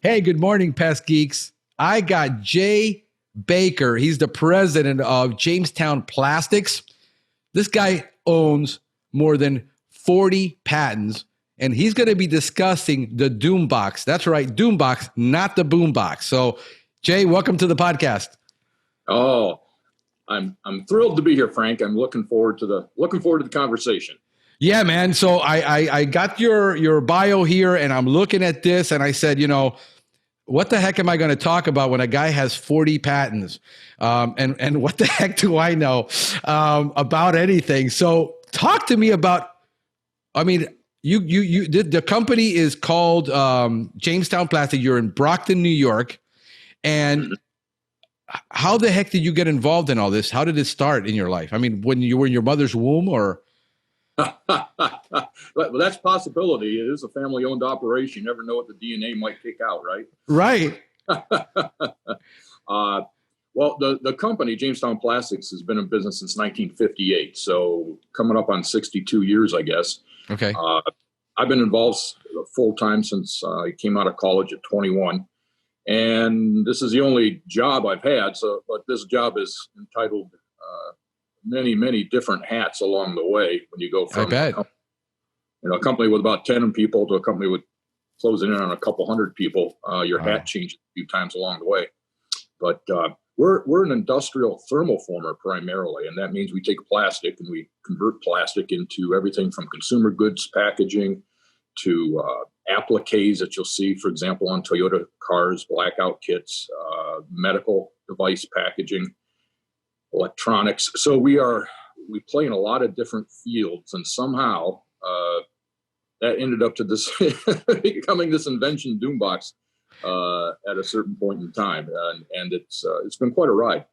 Hey, good morning, Pest Geeks. I got Jay Baker. He's the president of Jamestown Plastics. This guy owns more than 40 patents, and he's going to be discussing the DoomBox. That's right, DoomBox, not the boombox. So, Jay, welcome to the podcast. Oh, I'm thrilled to be here, Frank. I'm looking forward to the conversation. Yeah, man. So I got your bio here, and I'm looking at this, and I said, what the heck am I going to talk about when a guy has 40 patents? And what the heck do I know about anything? So talk to me about, the company is called Jamestown Plastic. You're in Brockton, New York. And how the heck did you get involved in all this? How did it start in your life? I mean, when you were in your mother's womb, or? Well, that's a possibility. It is a family-owned operation. You never know what the DNA might kick out, right? Right. Well, the company, Jamestown Plastics, has been in business since 1958. So coming up on 62 years, I guess. Okay. I've been involved full-time since I came out of college at 21. And this is the only job I've had. But this job is entitled many, many different hats along the way when you go from a company with about 10 people to a company with closing in on a couple hundred people. Your hat changes a few times along the way. But we're an industrial thermoformer primarily, and that means we take plastic and we convert plastic into everything from consumer goods packaging to appliques that you'll see, for example, on Toyota cars, blackout kits, medical device packaging, electronics. So we play in a lot of different fields, and somehow that ended up to this becoming this invention, DoomBox, at a certain point in time, and it's been quite a ride.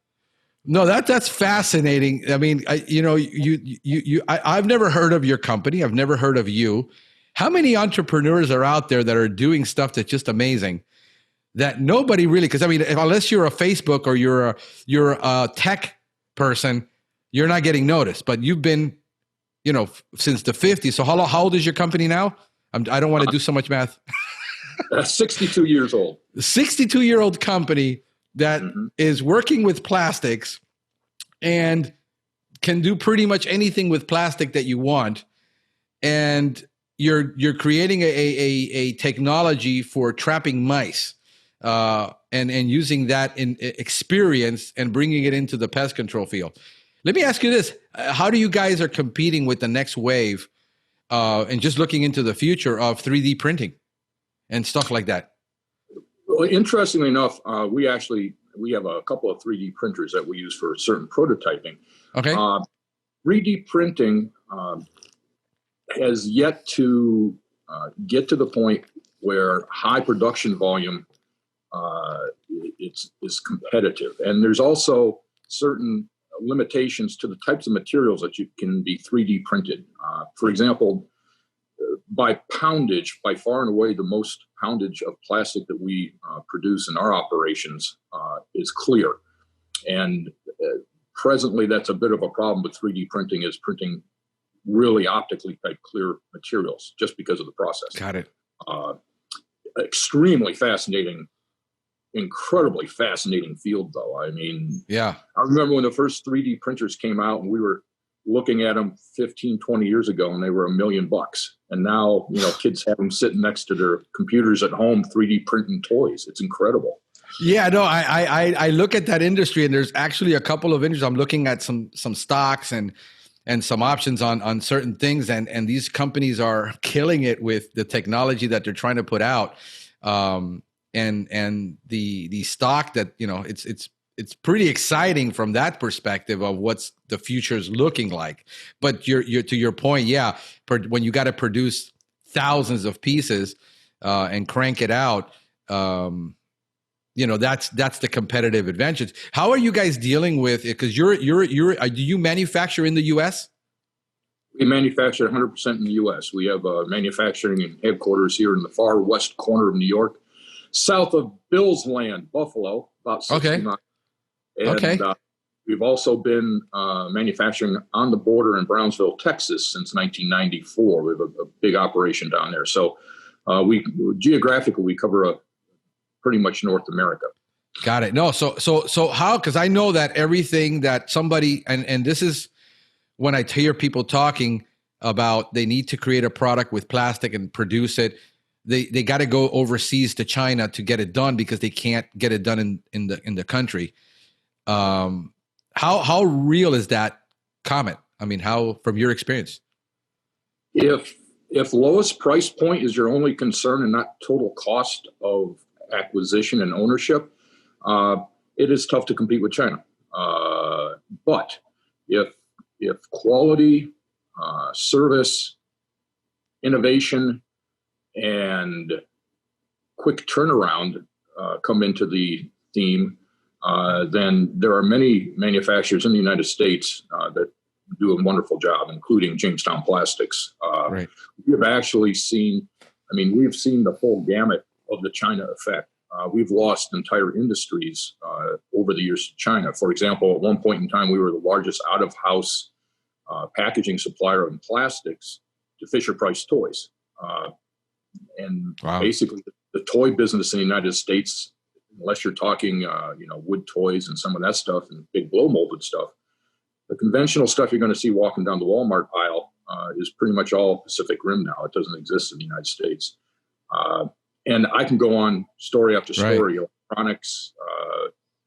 No, that's fascinating. I mean, I've never heard of your company. I've never heard of you. How many entrepreneurs are out there that are doing stuff that's just amazing that nobody really? Because I mean, unless you're a Facebook or you're a tech person, you're not getting noticed. But you've been, since the 50s. So how old is your company now? I don't want to do so much math. 62 years old. 62-year-old company that is working with plastics and can do pretty much anything with plastic that you want. And you're creating a technology for trapping mice and using that in experience and bringing it into the pest control field. Let me ask you this. How do you guys are competing with the next wave and just looking into the future of 3D printing and stuff like that? Well, interestingly enough, we have a couple of 3D printers that we use for certain prototyping. Okay. 3D printing has yet to get to the point where high production volume is competitive. And there's also certain limitations to the types of materials that you can be 3D printed. For example, by poundage, by far and away, the most poundage of plastic that we produce in our operations is clear. And presently, that's a bit of a problem with 3D printing, is printing really optically type clear materials just because of the process. Got it. Extremely fascinating, incredibly fascinating field, though. I mean, yeah. I remember when the first 3D printers came out and we were looking at them 15, 20 years ago, and they were $1 million. And now, kids have them sitting next to their computers at home, 3D printing toys. It's incredible. Yeah, no, I look at that industry, and there's actually a couple of industries. I'm looking at some stocks and some options on certain things, and these companies are killing it with the technology that they're trying to put out, and the stock that it's pretty exciting from that perspective of what's the future is looking like. But you're to your point, yeah, when you got to produce thousands of pieces and crank it out, that's the competitive advantage. How are you guys dealing with it? Because do you manufacture in the U.S.? We manufacture 100% in the U.S. We have manufacturing and headquarters here in the far west corner of New York, south of Bill's Land, Buffalo, about 60 miles. And we've also been manufacturing on the border in Brownsville, Texas since 1994. We have a big operation down there. So geographically, we cover a pretty much North America. Got it. No, so how? Because I know that everything that somebody and this is when I hear people talking about they need to create a product with plastic and produce it. They got to go overseas to China to get it done because they can't get it done in the country. How real is that comment? I mean, how from your experience? If lowest price point is your only concern and not total cost of acquisition and ownership, it is tough to compete with China. But if quality, service, innovation, and quick turnaround come into the theme, then there are many manufacturers in the United States that do a wonderful job, including Jamestown Plastics. Right. We have actually seen, we've seen the full gamut of the China effect. We've lost entire industries over the years to China. For example, at one point in time, we were the largest out-of-house packaging supplier in plastics to Fisher-Price Toys. And wow. Basically, the toy business in the United States, unless you're talking, wood toys and some of that stuff and big blow molded stuff, the conventional stuff you're going to see walking down the Walmart aisle is pretty much all Pacific Rim now. It doesn't exist in the United States. And I can go on story after story, right. Electronics,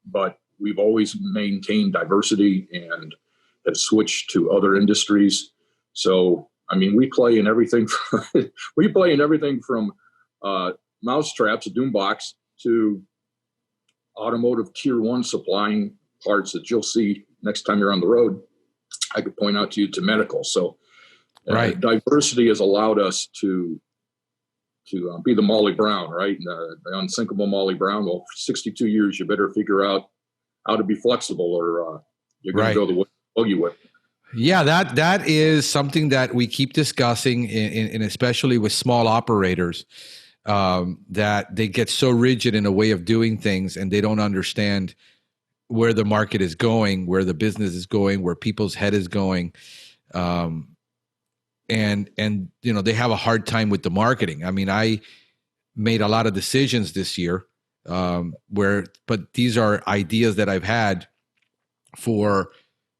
but we've always maintained diversity and have switched to other industries. So, we play in everything. From mousetraps, a DoomBox, to automotive tier 1 supplying parts that you'll see next time you're on the road. I could point out to you to medical. So, right. Diversity has allowed us to be the Molly Brown, right? The unsinkable Molly Brown. Well, for 62 years, you better figure out how to be flexible, or you're going to go the way you would. Yeah, that is something that we keep discussing, in especially with small operators, that they get so rigid in a way of doing things, and they don't understand where the market is going, where the business is going, where people's head is going. And they have a hard time with the marketing. I made a lot of decisions this year, but these are ideas that I've had for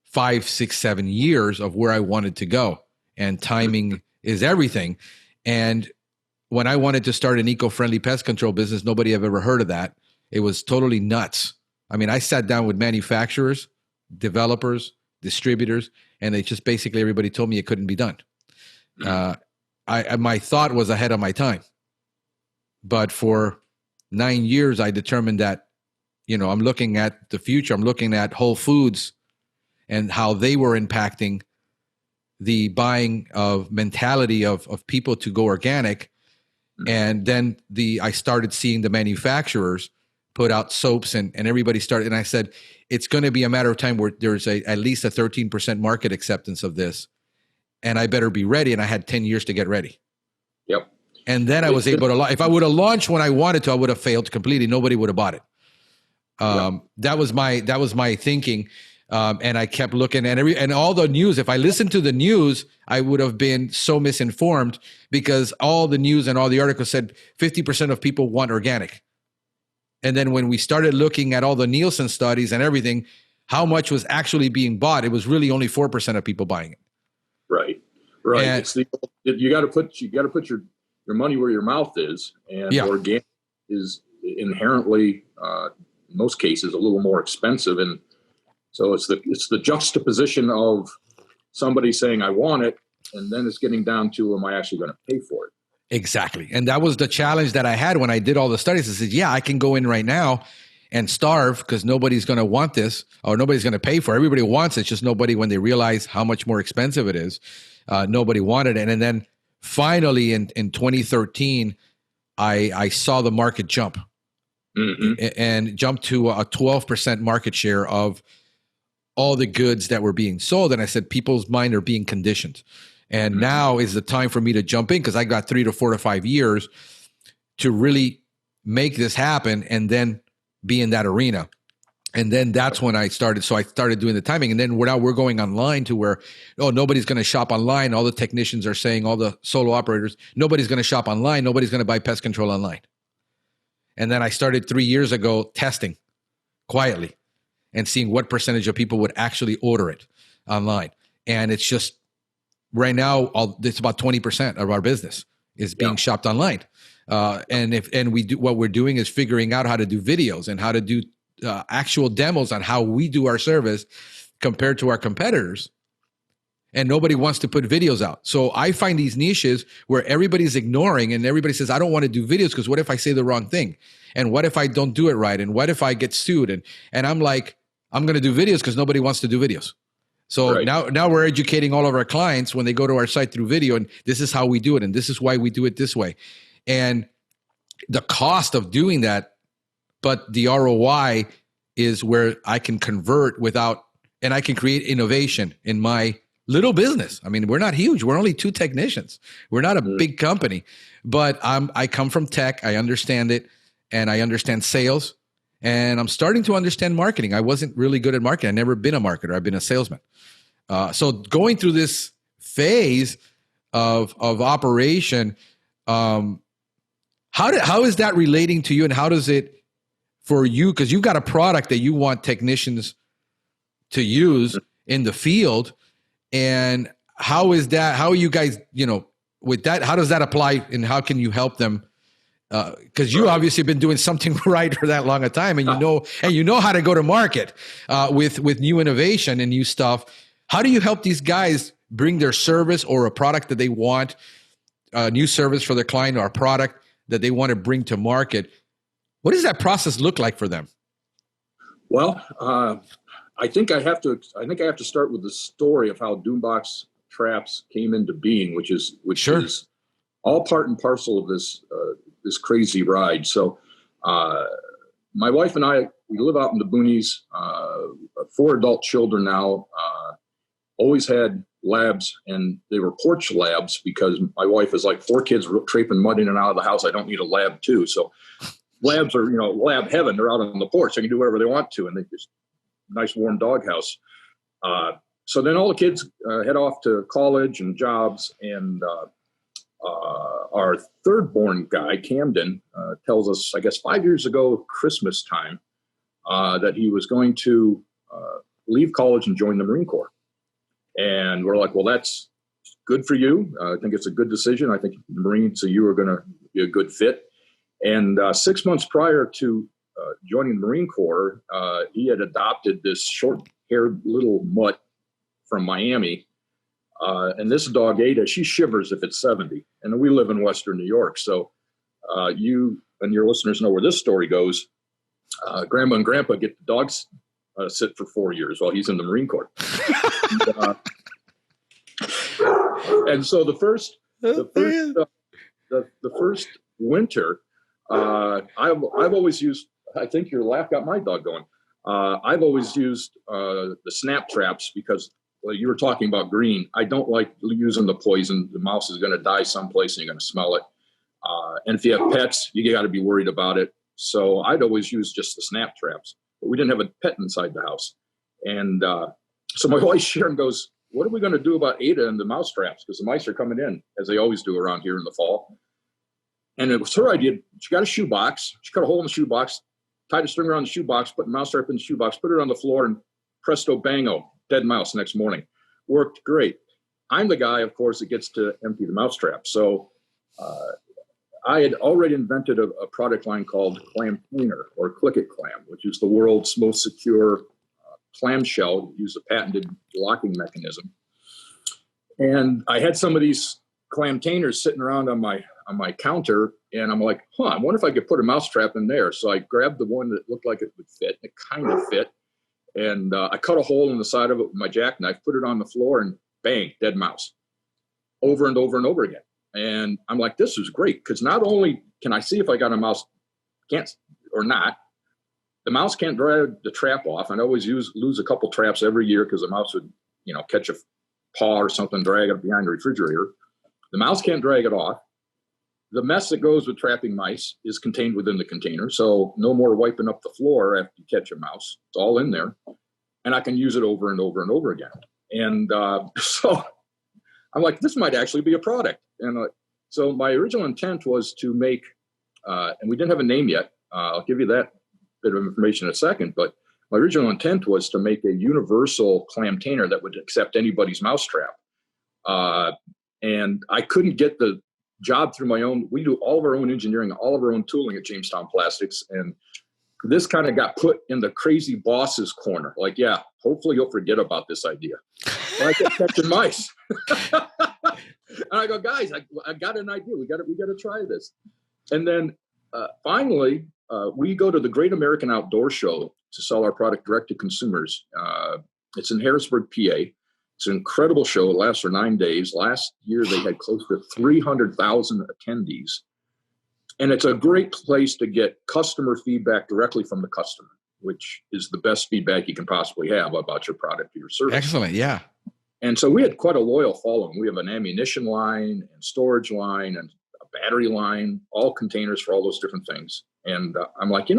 5, 6, 7 years of where I wanted to go, and timing is everything. And when I wanted to start an eco-friendly pest control business, nobody had ever heard of that. It was totally nuts. I sat down with manufacturers, developers, distributors, and they just basically everybody told me it couldn't be done. My thought was ahead of my time, but for 9 years, I determined that, I'm looking at the future. I'm looking at Whole Foods and how they were impacting the buying of mentality of people to go organic. And then I started seeing the manufacturers put out soaps and everybody started. And I said, it's going to be a matter of time where there's at least a 13% market acceptance of this. And I better be ready. And I had 10 years to get ready. Yep. And then I was able to, if I would have launched when I wanted to, I would have failed completely. Nobody would have bought it. That was my thinking. And I kept looking at and all the news. If I listened to the news, I would have been so misinformed, because all the news and all the articles said 50% of people want organic. And then when we started looking at all the Nielsen studies and everything, how much was actually being bought, it was really only 4% of people buying it. Right. And you got to put your money where your mouth is, and organic is inherently, in most cases, a little more expensive. And so it's the juxtaposition of somebody saying, I want it, and then it's getting down to, am I actually going to pay for it? Exactly. And that was the challenge that I had when I did all the studies. I said, I can go in right now and starve because nobody's going to want this, or nobody's going to pay for it. Everybody wants it. It's just nobody, when they realize how much more expensive it is, nobody wanted it. And then finally in 2013, I saw the market jump and jump to a 12% market share of all the goods that were being sold. And I said, people's mind are being conditioned. And now is the time for me to jump in, because I got 3 to 4 to 5 years to really make this happen and then be in that arena. And then that's when I started. So I started doing the timing. And then we're going online to where, nobody's going to shop online. All the technicians are saying, all the solo operators, nobody's going to shop online. Nobody's going to buy pest control online. And then I started 3 years ago testing quietly and seeing what percentage of people would actually order it online. And it's just right now, it's about 20% of our business is being shopped online. And what we're doing is figuring out how to do videos and how to do actual demos on how we do our service compared to our competitors. And nobody wants to put videos out. So I find these niches where everybody's ignoring and everybody says, I don't want to do videos because what if I say the wrong thing? And what if I don't do it right? And what if I get sued? And I'm like, I'm going to do videos because nobody wants to do videos. So now we're educating all of our clients when they go to our site through video, and this is how we do it. And this is why we do it this way. And the cost of doing that, but the ROI is where I can convert and I can create innovation in my little business. I mean, we're not huge. We're only 2 technicians. We're not a big company, but I come from tech. I understand it, and I understand sales, and I'm starting to understand marketing. I wasn't really good at marketing. I've never been a marketer. I've been a salesman. So going through this phase of operation, how is that relating to you, and how does it for you? Because you've got a product that you want technicians to use in the field. And how is that? How are you guys, with that? How does that apply, and how can you help them? Because you obviously have been doing something right for that long a time, and you know how to go to market with new innovation and new stuff. How do you help these guys bring their service or a product that they want, a new service for their client or a product that they want to bring to market? What does that process look like for them? Well, I think I have to start with the story of how DoomBox traps came into being, which is all part and parcel of this crazy ride. So, my wife and I, we live out in the boonies. 4 adult children now. Always had labs, and they were porch labs because my wife is like 4 kids traipsing mud in and out of the house. I don't need a lab too. So, labs are lab heaven. They're out on the porch. They can do whatever they want to, and they just nice warm doghouse. So then all the kids head off to college and jobs, and our 3rd born guy, Camden, tells us, I guess 5 years ago, Christmas time, that he was going to leave college and join the Marine Corps. And we're like, well, that's good for you. I think it's a good decision. I think the Marines and you are going to be a good fit. And 6 months prior to joining the Marine Corps, he had adopted this short-haired little mutt from Miami. And this dog, Ada, she shivers if it's 70. And we live in Western New York. So you and your listeners know where this story goes. Grandma and Grandpa get the dogs sit for 4 years while he's in the Marine Corps. And so the first winter, I've always used, I think your laugh got my dog going. I've always used the snap traps because you were talking about green. I don't like using the poison. The mouse is going to die someplace and you're going to smell it. And if you have pets, you got to be worried about it. So I'd always use just the snap traps, but we didn't have a pet inside the house. And so my wife Sharon goes, what are we going to do about Ada and the mouse traps? Because the mice are coming in, as they always do around here in the fall. And it was her idea. She got a shoebox. She cut a hole in the shoebox, tied a string around the shoebox, put the mouse trap in the shoebox, put it on the floor, and presto bango, dead mouse next morning. Worked great. I'm the guy, of course, that gets to empty the mouse trap. So I had already invented a product line called Clam Cleaner, or Click It Clam, which is the world's most secure clamshell. Use a patented locking mechanism. And I had some of these clam tainers sitting around on my counter, and I'm like, I wonder if I could put a mouse trap in there. So I grabbed the one that looked like it would fit. It kind of fit. And I cut a hole in the side of it with my jackknife, put it on the floor, and bang, dead mouse. Over and over and over again. And I'm like, this is great, because not only can I see if I got a mouse can't or not, the mouse can't drag the trap off. And I always lose a couple traps every year because the mouse would, catch a paw or something, drag it behind the refrigerator. The mouse can't drag it off. The mess that goes with trapping mice is contained within the container. So no more wiping up the floor after you catch a mouse. It's all in there. And I can use it over and over and over again. And so I'm like, this might actually be a product. And so my original intent was to make, and we didn't have a name yet, I'll give you that bit of information in a second, but my original intent was to make a universal clamtainer that would accept anybody's mousetrap. And I couldn't get the job through my own. We do all of our own engineering, all of our own tooling at Jamestown Plastics. And this kind of got put in the crazy boss's corner. Like, yeah, hopefully you'll forget about this idea. And I kept catching mice. And I go, guys, I got an idea. We got to try this. And then finally, we go to the Great American Outdoor Show to sell our product direct to consumers. It's in Harrisburg, PA. It's an incredible show. It lasts for 9 days. Last year, they had close to 300,000 attendees. And it's a great place to get customer feedback directly from the customer, which is the best feedback you can possibly have about your product or your service. Excellent, yeah. And so we had quite a loyal following. We have an ammunition line and storage line and a battery line, all containers for all those different things. And I'm like,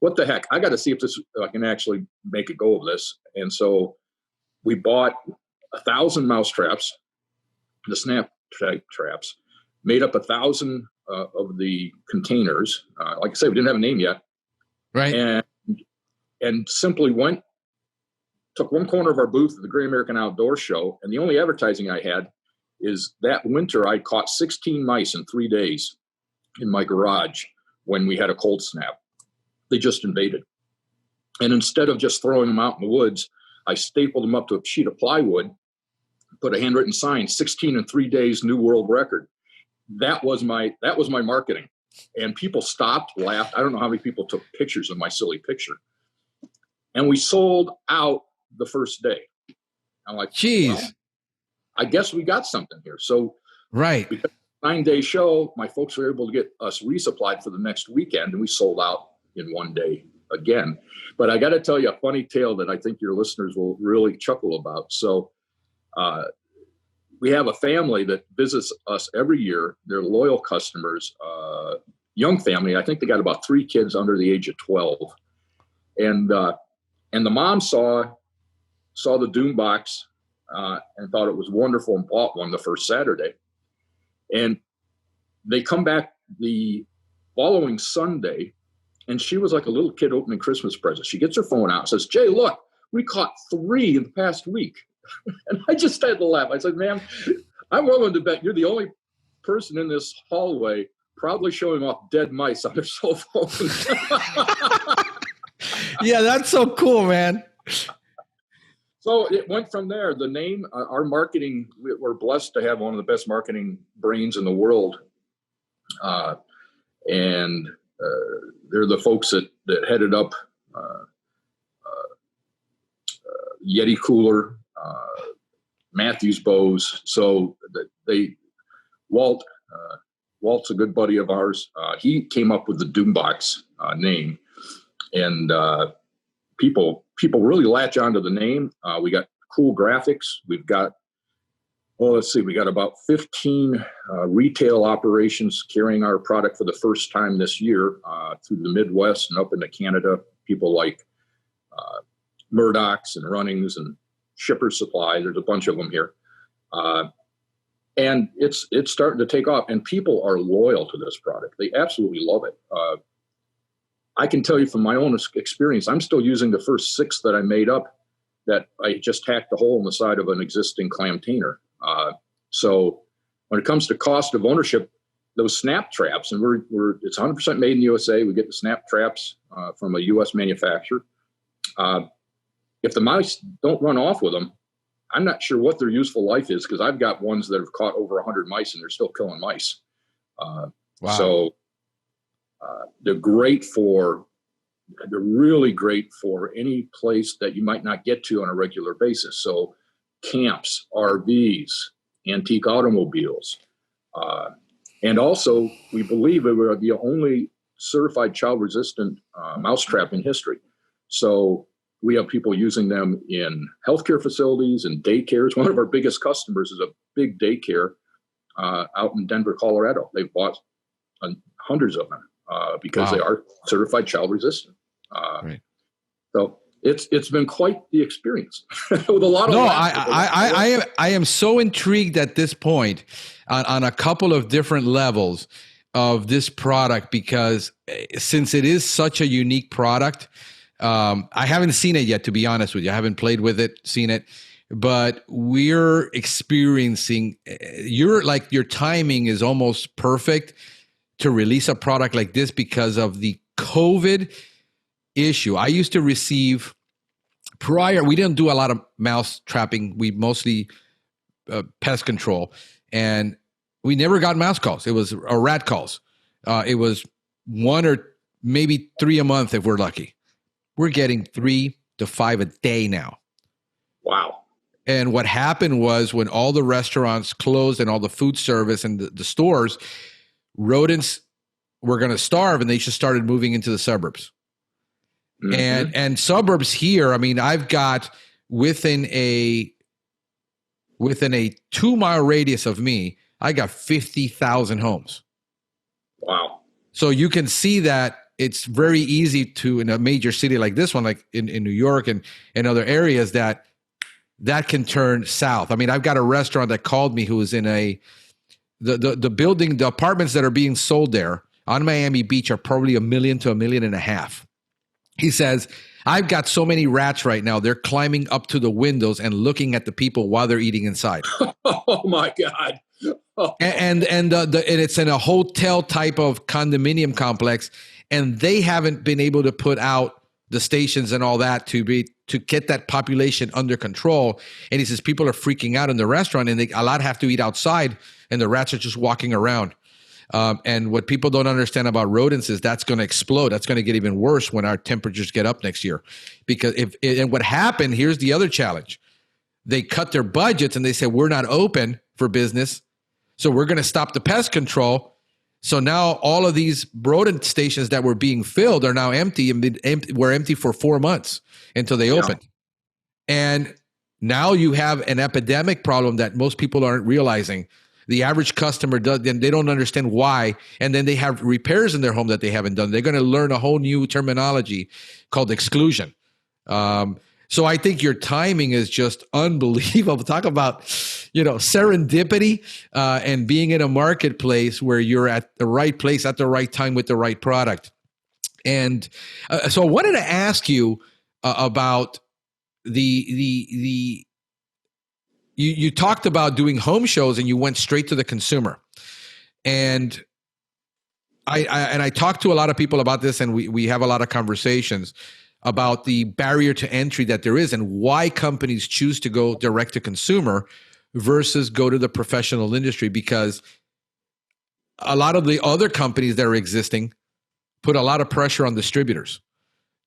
what the heck? I got to see if I can actually make a go of this. And so we bought 1,000 mousetraps, the snap traps, made up 1,000 of the containers. Like I said, we didn't have a name yet. Right. And simply took one corner of our booth at the Great American Outdoor Show, and the only advertising I had is that winter I caught 16 mice in 3 days in my garage when we had a cold snap. They just invaded. And instead of just throwing them out in the woods, I stapled them up to a sheet of plywood, put a handwritten sign, 16 in 3 days, new world record. That was my marketing. And people stopped, laughed. I don't know how many people took pictures of my silly picture. And we sold out the first day. I'm like, geez, well, I guess we got something here. So right. Because 9-day show, my folks were able to get us resupplied for the next weekend, and we sold out in 1 day again. But I got to tell you a funny tale that I think your listeners will really chuckle about. So we have a family that visits us every year. They're loyal customers, young family. I think they got about 3 kids under the age of 12. And the mom saw the DoomBox and thought it was wonderful and bought one the first Saturday. And they come back the following Sunday, and she was like a little kid opening Christmas presents. She gets her phone out and says, Jay, look, we caught 3 in the past week. And I just had to laugh. I said, ma'am, I'm willing to bet you're the only person in this hallway probably showing off dead mice on their cell phone. Yeah, that's so cool, man. So it went from there. The name, our marketing, we're blessed to have one of the best marketing brains in the world. And they're the folks that headed up Yeti Cooler, Matthews Bows. So Walt's a good buddy of ours. He came up with the DoomBox name, and people really latch onto the name. We got cool graphics. We've got, we got about 15 retail operations carrying our product for the first time this year through the Midwest and up into Canada. People like Murdoch's and Runnings and Shipper's Supply. There's a bunch of them here. And it's starting to take off, and people are loyal to this product. They absolutely love it. I can tell you from my own experience, I'm still using the first 6 that I made up that I just hacked a hole in the side of an existing clamtainer. So when it comes to cost of ownership, those snap traps, and it's 100% made in the USA. We get the snap traps from a US manufacturer. If the mice don't run off with them, I'm not sure what their useful life is, because I've got ones that have caught over 100 mice and they're still killing mice. Wow. So they're really great for any place that you might not get to on a regular basis. So camps, RVs, antique automobiles. And also, we believe that we're the only certified child-resistant mousetrap in history. So we have people using them in healthcare facilities and daycares. One of our biggest customers is a big daycare out in Denver, Colorado. They've bought hundreds of them because they are certified child resistant. Right. So it's been quite the experience with a lot of. No, I am so intrigued at this point on a couple of different levels. of this product because since it is such a unique product, I haven't seen it yet, to be honest with you. I haven't played with it, seen it, but we're experiencing your timing is almost perfect to release a product like this because of the COVID issue. I used to receive we didn't do a lot of mouse trapping. We mostly pest control, and we never got mouse calls. It was rat calls. It was 1 or maybe 3 a month if we're lucky. We're getting 3 to 5 a day now. Wow. And what happened was when all the restaurants closed and all the food service and the stores, rodents were going to starve, and they just started moving into the suburbs. Mm-hmm. And suburbs here, I mean, I've got within a 2-mile radius of me, I got 50,000 homes. Wow. So you can see that it's very easy to, in a major city like this one, like in New York and other areas, that can turn south. I mean, I've got a restaurant that called me who was in the building, the apartments that are being sold there on Miami Beach are probably $1 million to $1.5 million. He says, I've got so many rats right now. They're climbing up to the windows and looking at the people while they're eating inside. Oh my God. Oh. And it's in a hotel type of condominium complex, and they haven't been able to put out the stations and all that to get that population under control. And he says people are freaking out in the restaurant, and a lot have to eat outside, and the rats are just walking around. And what people don't understand about rodents is that's going to explode. That's going to get even worse when our temperatures get up next year. Because and what happened, here's the other challenge. They cut their budgets and they said, we're not open for business, so we're going to stop the pest control. So now all of these rodent stations that were being filled are now empty, and were empty for 4 months until they opened. And now you have an epidemic problem that most people aren't realizing. The average customer does, and they don't understand why. And then they have repairs in their home that they haven't done. They're going to learn a whole new terminology called exclusion. So I think your timing is just unbelievable. Talk about, serendipity and being in a marketplace where you're at the right place at the right time with the right product. And so I wanted to ask you about You talked about doing home shows, and you went straight to the consumer. And I talked to a lot of people about this, and we have a lot of conversations about the barrier to entry that there is and why companies choose to go direct to consumer versus go to the professional industry, because a lot of the other companies that are existing put a lot of pressure on distributors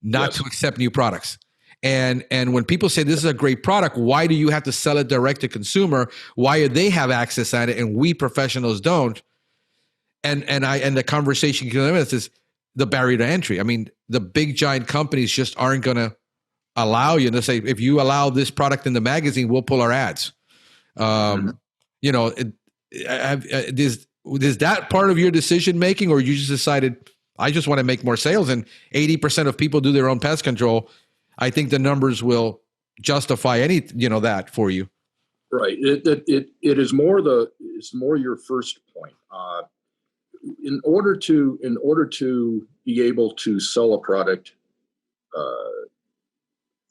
not to accept new products. And when people say this is a great product, why do you have to sell it direct to consumer? Why do they have access at it and we professionals don't? And the conversation is the barrier to entry. I mean, the big giant companies just aren't going to allow you to say, if you allow this product in the magazine, we'll pull our ads. Is that part of your decision making, or you just decided, I just want to make more sales, and 80% of people do their own pest control? I think the numbers will justify that for you. Right. It is more it's more your first point. In order to be able to sell a product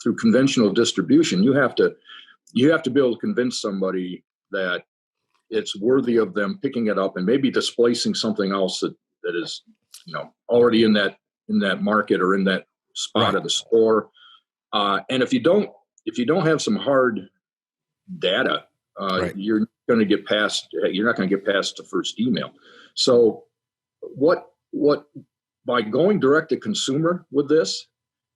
through conventional distribution, you have to be able to convince somebody that it's worthy of them picking it up and maybe displacing something else that is already in that market or in that spot of the store. And if you don't have some hard data, you're not going to get past the first email. So by going direct to consumer with this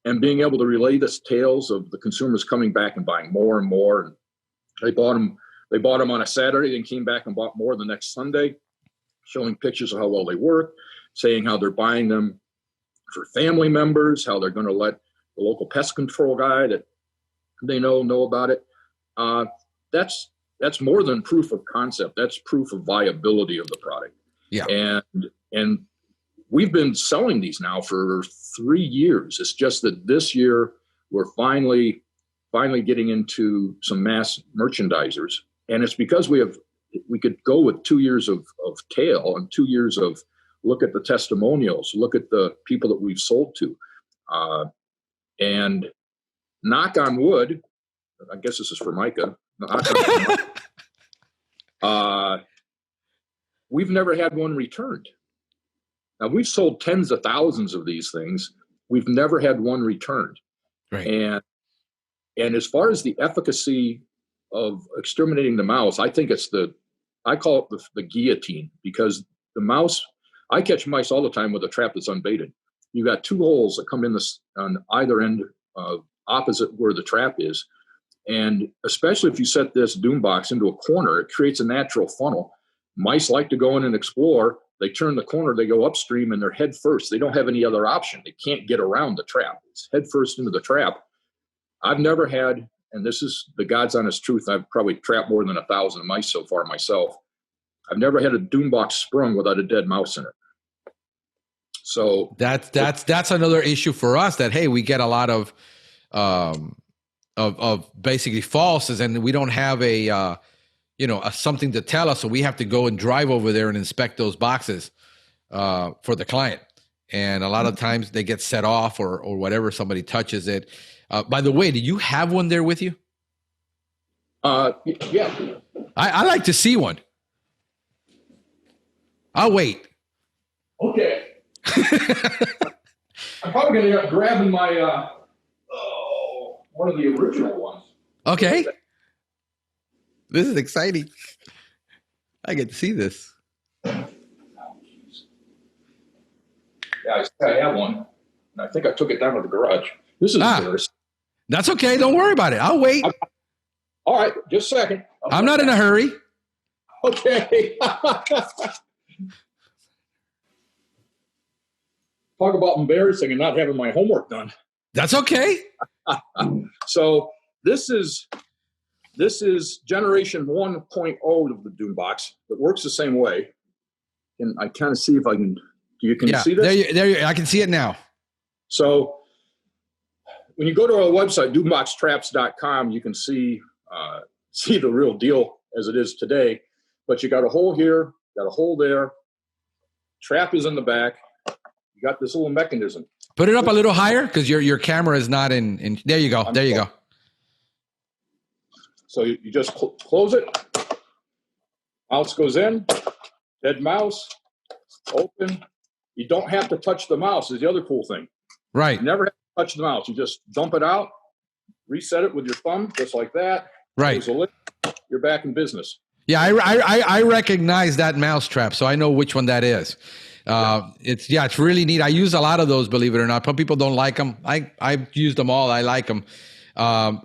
and being able to relay the tales of the consumers coming back and buying more and more, and they bought them on a Saturday and came back and bought more the next Sunday, showing pictures of how well they work, saying how they're buying them for family members, how they're going to let the local pest control guy that they know about it. That's more than proof of concept. That's proof of viability of the product. Yeah. And we've been selling these now for 3 years. It's just that this year we're finally getting into some mass merchandisers. And it's because we could go with 2 years of tail and 2 years of look at the testimonials, look at the people that we've sold to. And knock on wood, I guess this is for Micah. We've never had one returned. Now, we've sold tens of thousands of these things. We've never had one returned. Right. And as far as the efficacy of exterminating the mouse, I think I call it the guillotine, because the mouse, I catch mice all the time with a trap that's unbaited. You've got two holes that come in on either end, opposite where the trap is. And especially if you set this DoomBox into a corner, it creates a natural funnel. Mice like to go in and explore. They turn the corner, they go upstream, and they're head first. They don't have any other option. They can't get around the trap. It's head first into the trap. I've never had, and this is the God's honest truth, I've probably trapped more than 1,000 mice so far myself. I've never had a DoomBox sprung without a dead mouse in it. So that's another issue for us, that, hey, we get a lot of basically falses, and we don't have a something to tell us, so we have to go and drive over there and inspect those boxes for the client. And a lot of times they get set off or whatever, somebody touches it. By the way, do you have one there with you? Yeah. I like to see one. I'll wait. Okay. I'm probably going to end up grabbing my one of the original ones. Okay. This is exciting. I get to see this. Yeah, I have one. And I think I took it down to the garage. This is embarrassing. That's okay. Don't worry about it. I'll wait. All right. Just a second. I'm not in a hurry. Okay. Talk about embarrassing and not having my homework done. That's okay. So this is generation 1.0 of the DoomBox. It works the same way. And I kind of see if I can. You can see this? There. I can see it now. So when you go to our website, doomboxtraps.com, you can see the real deal as it is today. But you got a hole here, got a hole there. Trap is in the back. You got this little mechanism. Put it up a little higher, because your camera is not in. There you go. There you go. So you just close it. Mouse goes in. Dead mouse. Open. You don't have to touch the mouse is the other cool thing. Right. You never have to touch the mouse. You just dump it out, reset it with your thumb, just like that. Right. You're back in business. Yeah, I recognize that mousetrap, so I know which one that is. It's really neat. I use a lot of those, believe it or not. Some people don't like them. I've used them all. I like them.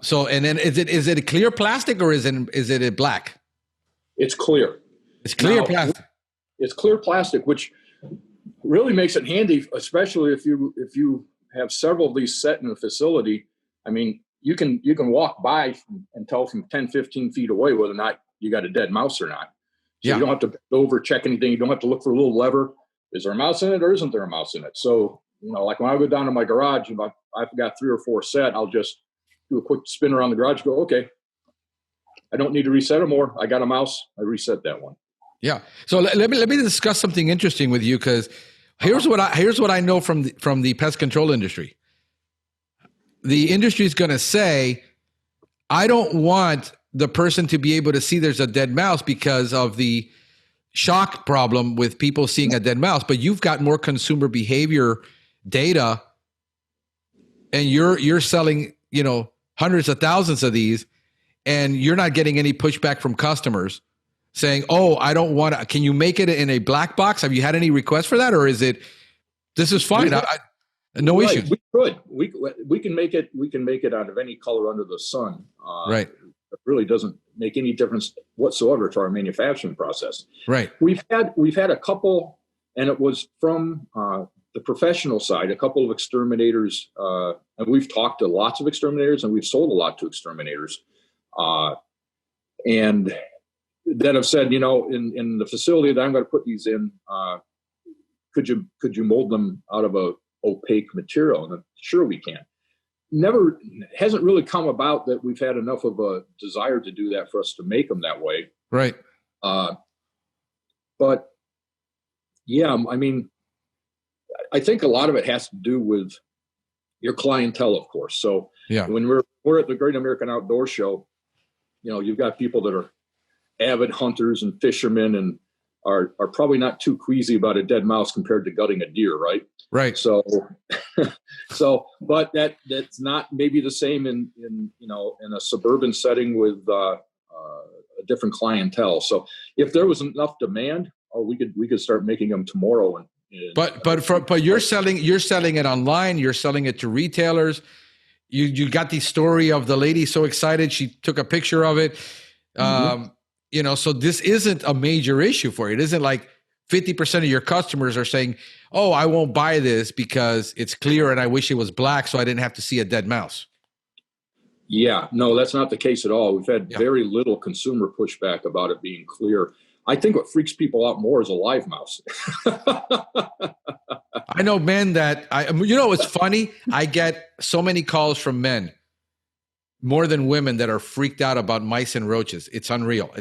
So, and then is it a clear plastic, or is it a black? It's clear. It's clear plastic. It's clear plastic, which really makes it handy, especially if you have several of these set in a facility. I mean, you can walk by and tell from 10, 15 feet away whether or not you got a dead mouse or not. So you don't have to over check anything. You don't have to look for a little lever. Is there a mouse in it or isn't there a mouse in it? So, like when I go down to my garage, if I've got 3 or 4 set, I'll just do a quick spin around the garage, go, okay, I don't need to reset them, or I got a mouse, I reset that one. Yeah. So let me discuss something interesting with you, because here's what I know from the pest control industry. The industry is going to say, I don't want the person to be able to see there's a dead mouse because of the shock problem with people seeing a dead mouse. But you've got more consumer behavior data, and you're selling, hundreds of thousands of these, and you're not getting any pushback from customers saying, oh, I don't want to. Can you make it in a black box? Have you had any requests for that? Or is it, this is fine? No issues. We could. We can make it. We can make it out of any color under the sun. Right. It really doesn't make any difference whatsoever to our manufacturing process. Right. We've had a couple, and it was from the professional side, a couple of exterminators, and we've talked to lots of exterminators, and we've sold a lot to exterminators, and that have said, in the facility that I'm going to put these in, could you mold them out of a opaque material? And sure, we can. Hasn't really come about that we've had enough of a desire to do that for us to make them that way. Right. But Yeah, I mean, I think a lot of it has to do with your clientele, of course. So Yeah. when we're at the Great American Outdoor Show, you've got people that are avid hunters and fishermen and are probably not too queasy about a dead mouse compared to gutting a deer, right? Right. So, but that's not maybe the same in a suburban setting with a different clientele. So if there was enough demand, we could start making them tomorrow. But you're selling it online. You're selling it to retailers. You got the story of the lady so excited she took a picture of it. So this isn't a major issue for you. It isn't like 50% of your customers are saying, "Oh, I won't buy this because it's clear and I wish it was black so I didn't have to see a dead mouse." Yeah, no, that's not the case at all. We've had very little consumer pushback about it being clear. I think what freaks people out more is a live mouse. I know men that it's funny. I get so many calls from men, more than women, that are freaked out about mice and roaches. It's unreal.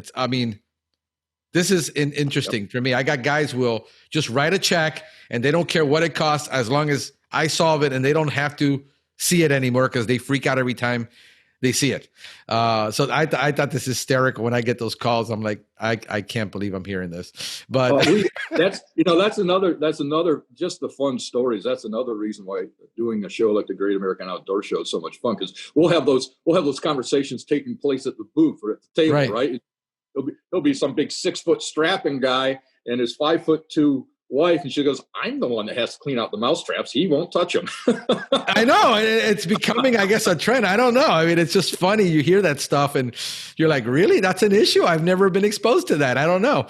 This is interesting for me. I got guys who will just write a check and they don't care what it costs as long as I solve it, and they don't have to see it anymore because they freak out every time they see it. So I thought this is hysterical when I get those calls. I'm like, I can't believe I'm hearing this. But that's another just the fun stories. That's another reason why doing a show like the Great American Outdoor Show is so much fun, because we'll have those conversations taking place at the booth or at the table, right? There'll be some big 6-foot strapping guy and his 5'2" wife, and she goes, "I'm the one that has to clean out the mouse traps. He won't touch them." I know. It's becoming, I guess, a trend. I don't know. I mean, it's just funny. You hear that stuff and you're like, really? That's an issue? I've never been exposed to that. I don't know.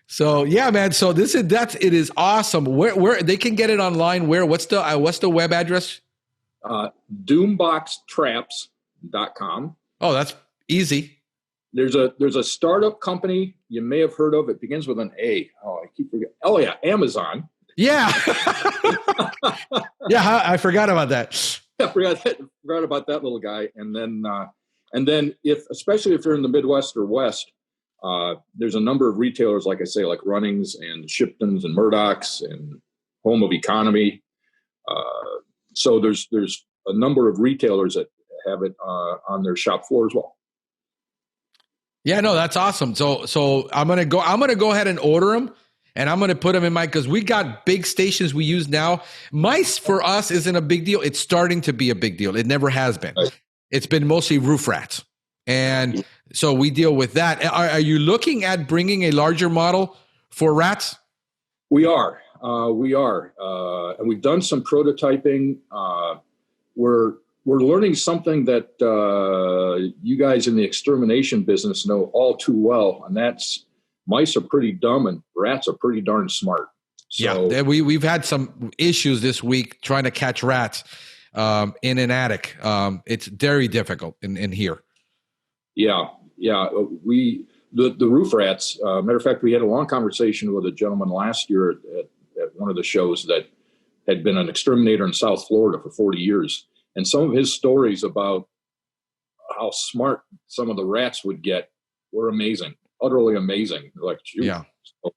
So yeah, man. So it is awesome. Where they can get it online? What's the web address? DoomBoxTraps.com. Oh, that's easy. There's a startup company you may have heard of. It begins with an A. Oh, I keep forgetting. Oh yeah, Amazon. Yeah. Yeah, I forgot about that. I forgot about that little guy. And then especially if you're in the Midwest or West, there's a number of retailers, like I say, like Runnings and Shipton's and Murdoch's and Home of Economy. So there's a number of retailers that have it on their shop floor as well. Yeah, no, that's awesome. So I'm gonna go ahead and order them, and I'm gonna put them in because we got big stations we use now. Mice for us isn't a big deal. It's starting to be a big deal. It never has been. Right. It's been mostly roof rats, and so we deal with that. Are you looking at bringing a larger model for rats? We are, and we've done some prototyping. We're learning something that you guys in the extermination business know all too well, and that's mice are pretty dumb and rats are pretty darn smart. So, yeah, we've had some issues this week trying to catch rats in an attic. It's very difficult in here. Yeah. The roof rats. Matter of fact, we had a long conversation with a gentleman last year at one of the shows that had been an exterminator in South Florida for 40 years. And some of his stories about how smart some of the rats would get were amazing, utterly amazing. Like, yeah, so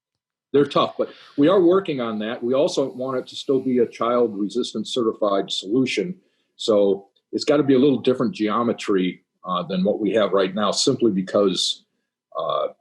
they're tough, but we are working on that. We also want it to still be a child-resistant certified solution. So it's got to be a little different geometry than what we have right now, simply because of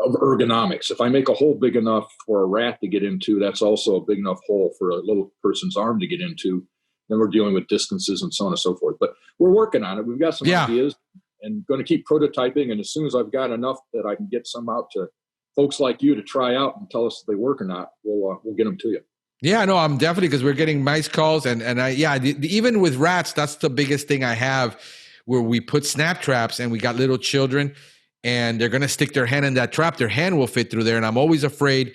ergonomics. If I make a hole big enough for a rat to get into, that's also a big enough hole for a little person's arm to get into. Then we're dealing with distances and so on and so forth. But we're working on it. We've got some ideas and going to keep prototyping. And as soon as I've got enough that I can get some out to folks like you to try out and tell us if they work or not, we'll get them to you. Yeah, no, I'm definitely, because we're getting mice calls. Even with rats, that's the biggest thing I have, where we put snap traps and we got little children and they're going to stick their hand in that trap. Their hand will fit through there. And I'm always afraid,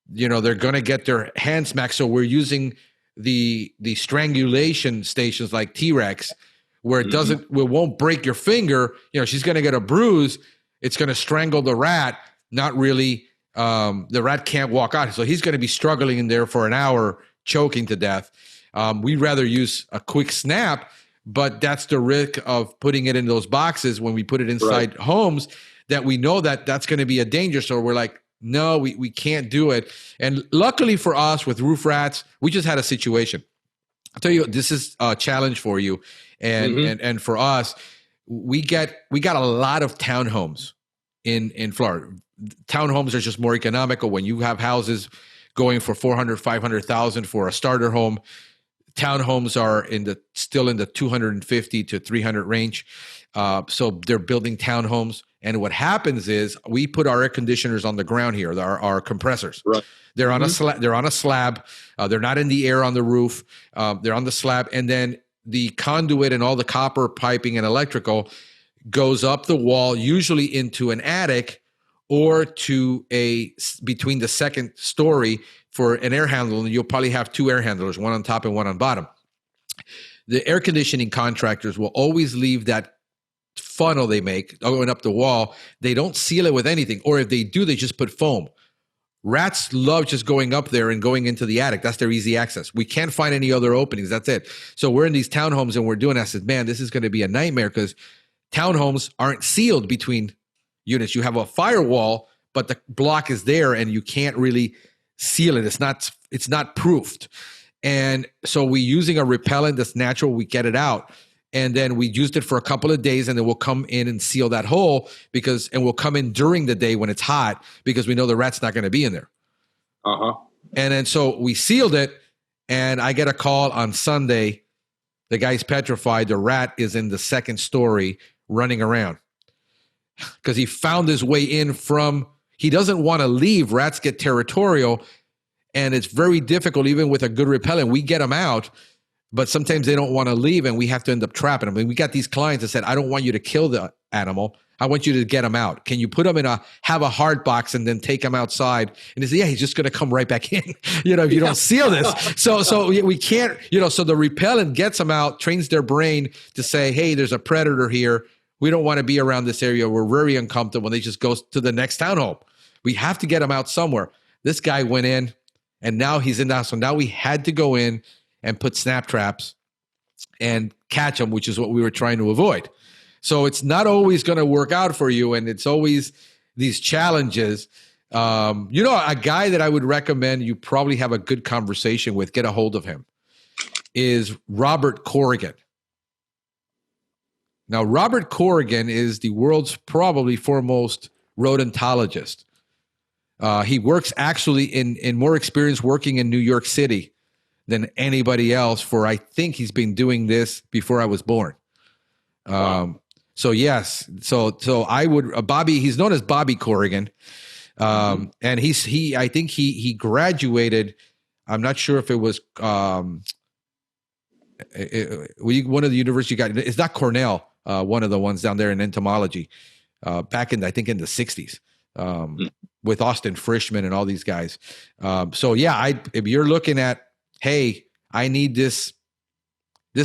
they're going to get their hand smacked. So we're using the strangulation stations like T-Rex, where it won't break your finger. She's going to get a bruise. It's going to strangle the rat. Not really. The rat can't walk out. So he's going to be struggling in there for an hour, choking to death. We'd rather use a quick snap, but that's the risk of putting it in those boxes when we put it inside homes, that we know that that's going to be a danger. So we're like, no, we can't do it. And luckily for us with roof rats, we just had a situation. I'll tell you, this is a challenge for you. And for us, we got a lot of townhomes in Florida. Townhomes are just more economical. When you have houses going for 400, 500,000 for a starter home, townhomes are still in the 250 to 300 range. So they're building townhomes. And what happens is we put our air conditioners on the ground here, our compressors. Right. They're on a slab. They're on a slab. They're not in the air on the roof. They're on the slab. And then the conduit and all the copper piping and electrical goes up the wall, usually into an attic or to between the second story for an air handler. And you'll probably have two air handlers, one on top and one on bottom. The air conditioning contractors will always leave that funnel they make going up the wall. They don't seal it with anything, or if they do, they just put foam. Rats love just going up there and going into the attic. That's their easy access. We can't find any other openings. That's it. So we're in these townhomes and we're doing. I said, man, this is going to be a nightmare because townhomes aren't sealed between units. You have a firewall, but the block is there and you can't really seal it. It's not proofed. And so we're using a repellent that's natural. We get it out. And then we used it for a couple of days, and then we'll come in and seal that hole and we'll come in during the day when it's hot because we know the rat's not going to be in there. And then so we sealed it, and I get a call on Sunday. The guy's petrified. The rat is in the second story running around because he found his way in he doesn't want to leave. Rats get territorial, and it's very difficult even with a good repellent. We get them out. But sometimes they don't want to leave, and we have to end up trapping them. I mean, we got these clients that said, I don't want you to kill the animal. I want you to get them out. Can you put them have a hard box and then take them outside? And they say, yeah, he's just going to come right back in, if you don't seal this. So we can't, so the repellent gets them out, trains their brain to say, hey, there's a predator here. We don't want to be around this area. We're very uncomfortable when they just go to the next townhome. We have to get them out somewhere. This guy went in, and now he's in the house. So now we had to go in and put snap traps and catch them, which is what we were trying to avoid. So it's not always going to work out for you, and it's always these challenges. A guy that I would recommend you probably have a good conversation with, get a hold of him, is Robert Corrigan. Now, Robert Corrigan is the world's probably foremost rodentologist. He works actually in more experience working in New York City than anybody else I think he's been doing this before I was born. Wow. So yes. So I would, Bobby, he's known as Bobby Corrigan. And I think he graduated. I'm not sure if it was, one of the university guys, it's not Cornell. One of the ones down there in entomology, back in, I think in the 60s, with Austin Frischman and all these guys. So yeah, if you're looking at, hey, I need this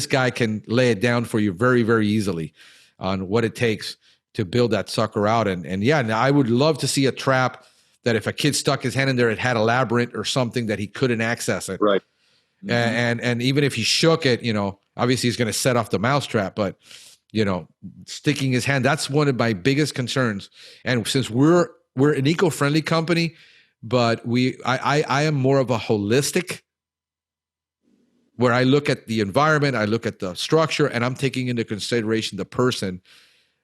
guy can lay it down for you very, very easily on what it takes to build that sucker out. And yeah, I would love to see a trap that if a kid stuck his hand in there, it had a labyrinth or something that he couldn't access it. Right. Mm-hmm. And even if he shook it, obviously he's going to set off the mousetrap, but sticking his hand, that's one of my biggest concerns. And since we're an eco-friendly company, but I am more of a holistic, where I look at the environment, I look at the structure, and I'm taking into consideration the person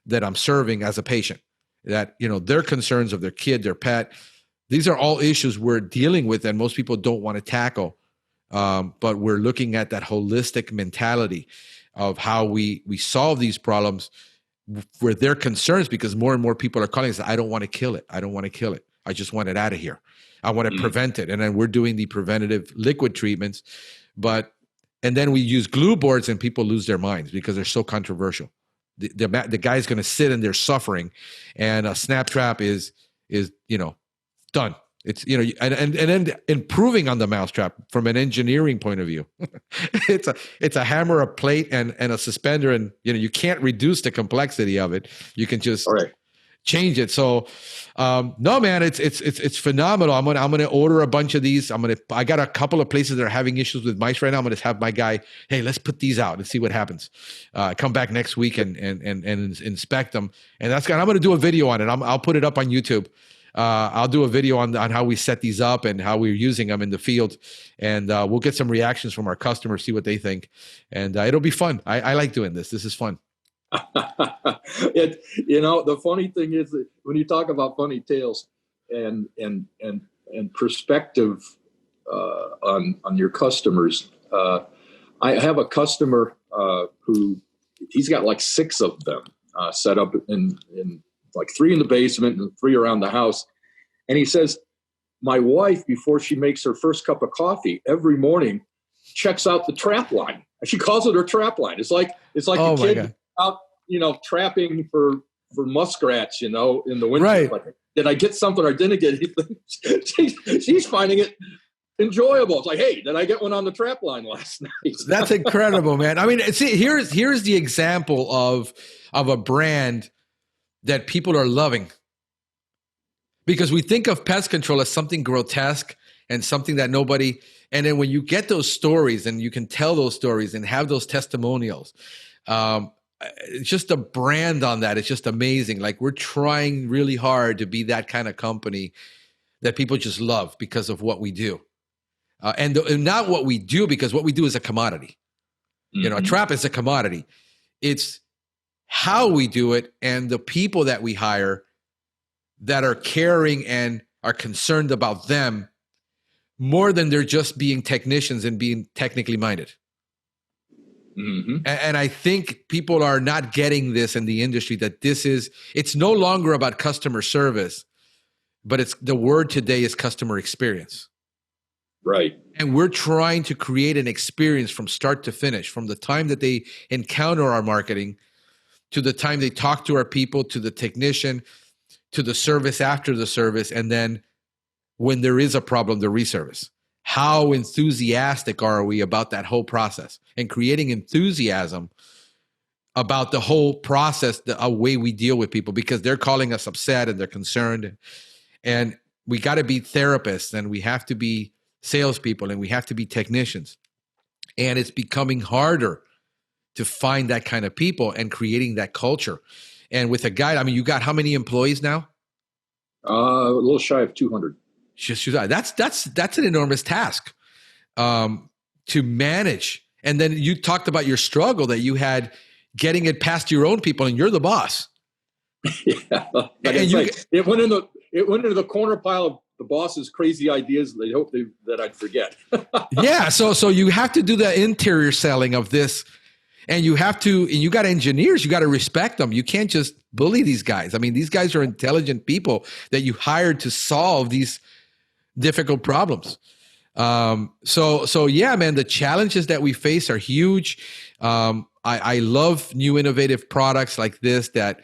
that I'm serving as a patient, that, their concerns of their kid, their pet, these are all issues we're dealing with and most people don't want to tackle. But we're looking at that holistic mentality of how we solve these problems for their concerns, because more and more people are calling us, I don't want to kill it. I don't want to kill it. I just want it out of here. I want to prevent it. And then we're doing the preventative liquid treatments, and then we use glue boards and people lose their minds because they're so controversial. The guy's going to sit in there suffering, and a snap trap is done. It's, and then improving on the mousetrap from an engineering point of view. it's a hammer, a plate, and a suspender, and you can't reduce the complexity of it. You can just change it. So no, man, it's phenomenal. I'm gonna order a bunch of these. I got a couple of places that are having issues with mice right now. I'm gonna have my guy, hey, let's put these out and see what happens. Come back next week and inspect them. And I'm gonna do a video on it. I'll put it up on YouTube. I'll do a video on how we set these up and how we're using them in the field, and we'll get some reactions from our customers, see what they think, and it'll be fun. I like doing this. This is fun. The funny thing is that when you talk about funny tales and perspective on your customers, I have a customer who he's got like 6 of them set up in like 3 in the basement and 3 around the house. And he says, my wife, before she makes her first cup of coffee every morning, checks out the trap line. She calls it her trap line. It's like a kid out, trapping for muskrats, in the winter. Right. Like, did I get something or didn't get anything? She's finding it enjoyable. It's like, hey, did I get one on the trap line last night? That's incredible, man. I mean, see, here's the example of a brand that people are loving, because we think of pest control as something grotesque and something that nobody. And then when you get those stories and you can tell those stories and have those testimonials, it's just a brand on that. It's just amazing. Like, we're trying really hard to be that kind of company that people just love because of what we do. And not what we do, because what we do is a commodity. Mm-hmm. A trap is a commodity. It's how we do it and the people that we hire that are caring and are concerned about them more than they're just being technicians and being technically minded. Mm-hmm. And I think people are not getting this in the industry, that it's no longer about customer service, but the word today is customer experience. Right. And we're trying to create an experience from start to finish, from the time that they encounter our marketing to the time they talk to our people, to the technician, to the service after the service, and then when there is a problem, the reservice. How enthusiastic are we about that whole process and creating enthusiasm about the whole process, the way we deal with people, because they're calling us upset and they're concerned. And we got to be therapists, and we have to be salespeople, and we have to be technicians. And it's becoming harder to find that kind of people and creating that culture. And with a guide, I mean, you got how many employees now? A little shy of 200. That's an enormous task to manage. And then you talked about your struggle that you had getting it past your own people, and you're the boss. Yeah, it went into the corner pile of the boss's crazy ideas. They hope that I'd forget. Yeah, so you have to do the interior selling of this. And you got engineers, you got to respect them. You can't just bully these guys. I mean, these guys are intelligent people that you hired to solve these difficult problems. So yeah, man, the challenges that we face are huge. I love new innovative products like this that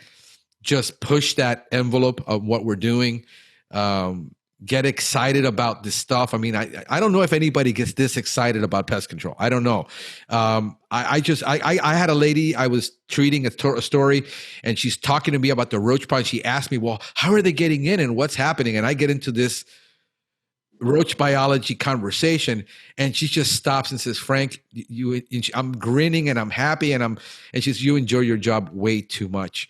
just push that envelope of what we're doing. Get excited about this stuff. I mean, I don't know if anybody gets this excited about pest control. I don't know. I had a lady I was treating a story, and she's talking to me about the roach problem. She asked me, well, how are they getting in and what's happening? And I get into this roach biology conversation, and she just stops and says, Frank, I'm grinning and I'm happy, and she says, you enjoy your job way too much.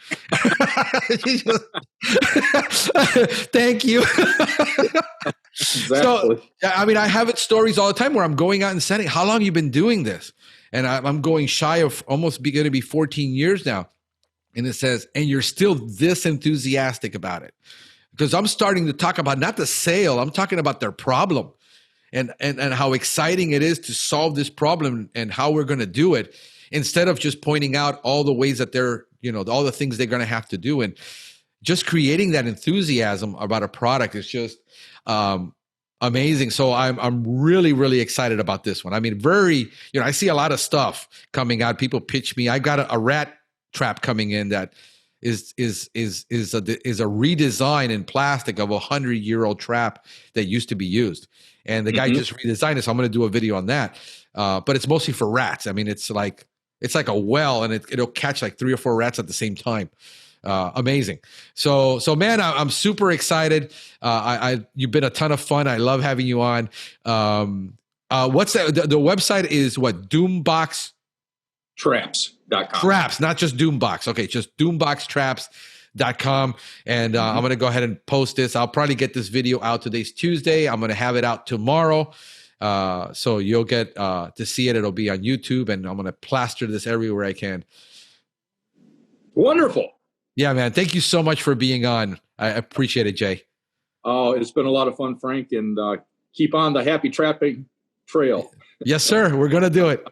Thank you. Exactly. So, I mean, I have stories all the time where I'm going out and saying, how long you been doing this? And I'm going shy of almost going to be 14 years now. And it says, and you're still this enthusiastic about it. Because I'm starting to talk about not the sale, I'm talking about their problem and how exciting it is to solve this problem and how we're going to do it, instead of just pointing out all the ways that they're, all the things they're going to have to do. And just creating that enthusiasm about a product is just amazing. So I'm really, really excited about this one. I mean, I see a lot of stuff coming out. People pitch me. I got a rat trap coming in that is a redesign in plastic of 100-year-old trap that used to be used, and the guy just redesigned it. So I'm going to do a video on that, but it's mostly for rats. I mean, it's like a well, and it'll catch like 3 or 4 rats at the same time. Amazing. So man, I'm super excited. You've been a ton of fun. I love having you on. What's that? The website is what? DoomBox Traps.com. Traps, not just DoomBox. Okay, just DoomBoxTraps.com. .com, and I'm going to go ahead and post this. I'll probably get this video out. Today's Tuesday. I'm going to have it out tomorrow. So you'll get to see it. It'll be on YouTube, and I'm going to plaster this everywhere I can. Wonderful. Yeah, man. Thank you so much for being on. I appreciate it, Jay. Oh, it's been a lot of fun, Frank, and keep on the happy trapping trail. Yes, sir. We're going to do it.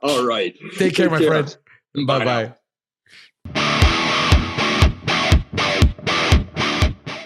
All right. Take care, my friend. Bye-bye.